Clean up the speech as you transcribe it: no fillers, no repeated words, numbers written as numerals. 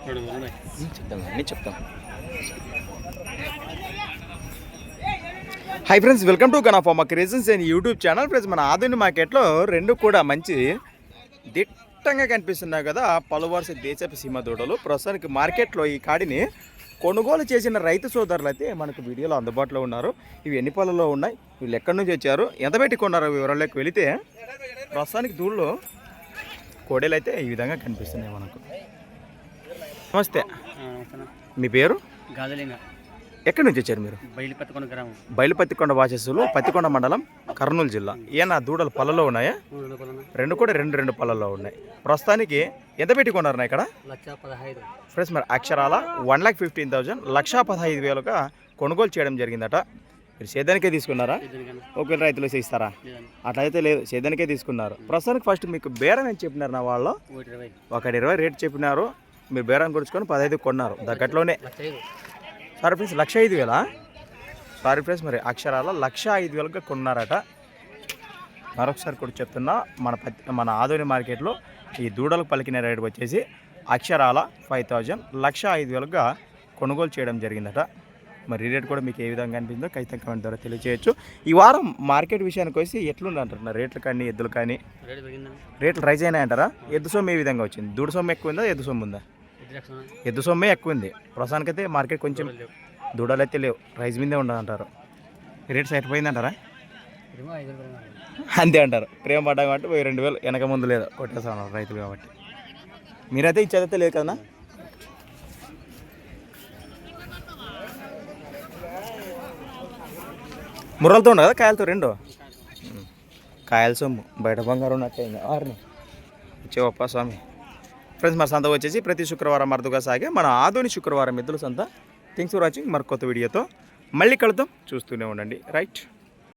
చెప్తాం అన్నీ చెప్తాం. Hi friends, welcome to Gana pharma creations and YouTube channel. Friends, మన ఆధునిక మార్కెట్లో రెండు కూడా మంచి దిట్టంగా కనిపిస్తున్నాయి కదా పలువరుస దేశపు సీమ దూడలు. ప్రస్తుతానికి మార్కెట్లో ఈ కాడిని కొనుగోలు చేసిన రైతు సోదరులు అయితే మనకు వీడియోలో అందుబాటులో ఉన్నారు. ఇవి ఎన్ని పళ్ళలో ఉన్నాయి, వీళ్ళు ఎక్కడి నుంచి వచ్చారు, ఎంత పెట్టి కొన్నారో వివరాల్లోకి వెళితే ప్రస్తుతానికి దూడలు కోడేలు అయితే ఈ విధంగా కనిపిస్తున్నాయి మనకు. నమస్తే, మీ పేరు? గాజలింగ. ఎక్కడి నుంచి వచ్చారు మీరు? బయలుపత్తికొండ గ్రామం, బయలుపత్తికొండ వాసస్సులు, పత్తికొండ మండలం, కర్నూలు జిల్లా. ఏనా దూడలు పళ్ళలో ఉన్నాయా? రెండు కూడా రెండు పళ్ళలో ఉన్నాయి. ప్రస్తుతానికి ఎంత పెట్టి కొన్నారన్నా ఇక్కడ? 1,15,000. ఫ్రెండ్స్, మరి అక్షరాల 1,15,000 1,15,000గా కొనుగోలు చేయడం జరిగిందట. మీరు సేద్యానికే తీసుకున్నారా? ఒకవేళ రైతులు ఇస్తారా? అట్లయితే లేదు, సేద్యానికే తీసుకున్నారు. ప్రస్తుతానికి ఫస్ట్ మీకు బేరం ఏం చెప్పినారు నా వాళ్ళు? 1,20 రేట్ చెప్పినారు. మీరు బేరం కొడుచుకొని 15 కొన్నారు. దగ్గరలోనే. Sorry friends, 1,05,000. సారీ ఫ్రెండ్స్, మరి అక్షరాల 1,05,000గా కొన్నారట. మరొకసారి కూడా చెప్తున్నా, మన ఆధునిక మార్కెట్లో ఈ దూడలకు పలికిన రేటు వచ్చేసి అక్షరాల 5,000 1,05,000గా కొనుగోలు చేయడం జరిగిందట. మరి రేట్ కూడా మీకు ఏ విధంగా అనిపించిందో ఖచ్చితంగా కమెంట్ ద్వారా తెలియజేయచ్చు. ఈ వారం మార్కెట్ విషయానికి వచ్చి ఎట్లుంది అంటున్నారు? రేట్లు కానీ ఎద్దులు కానీ రేట్లు రైజ్ అయినాయంటారా? ఎద్దు సొమ్ము ఏ విధంగా వచ్చింది? దూడ సొమ్ము ఎక్కువ ఉందా, ఎద్దు సొమ్ము ఉందా? ఎద్దు సొమ్మే ఎక్కువ ఉంది. ప్రస్తుతానికైతే మార్కెట్ కొంచెం దూడలు అయితే లేవు, రైజ్ మీదే ఉండదు అంటారు. రేట్ సరిపోయింది అంటారా? అంతే అంటారు. ప్రేమ పడ్డా కాబట్టి 2,000 వెనక ముందు లేదు కొట్టేస్తున్నారు రైతులు కాబట్టి. మీరైతే ఇచ్చేదైతే లేదు కదా. ముర్రలతో ఉండదు కదా, కాయలతో రెండు. కాయల సొమ్ము బయట బంగారం ఉన్నట్టే ఇంకా ఆరుని వచ్చేవప్ప స్వామి. ఫ్రెండ్స్, మన సంత వచ్చేసి ప్రతి శుక్రవారం అరుదుగా సాగే మన ఆధునిక శుక్రవారం ఎద్దుల సంత. Thanks for watching. మరి కొత్త వీడియోతో మళ్ళీ కలుద్దాం, చూస్తూనే ఉండండి. రైట్.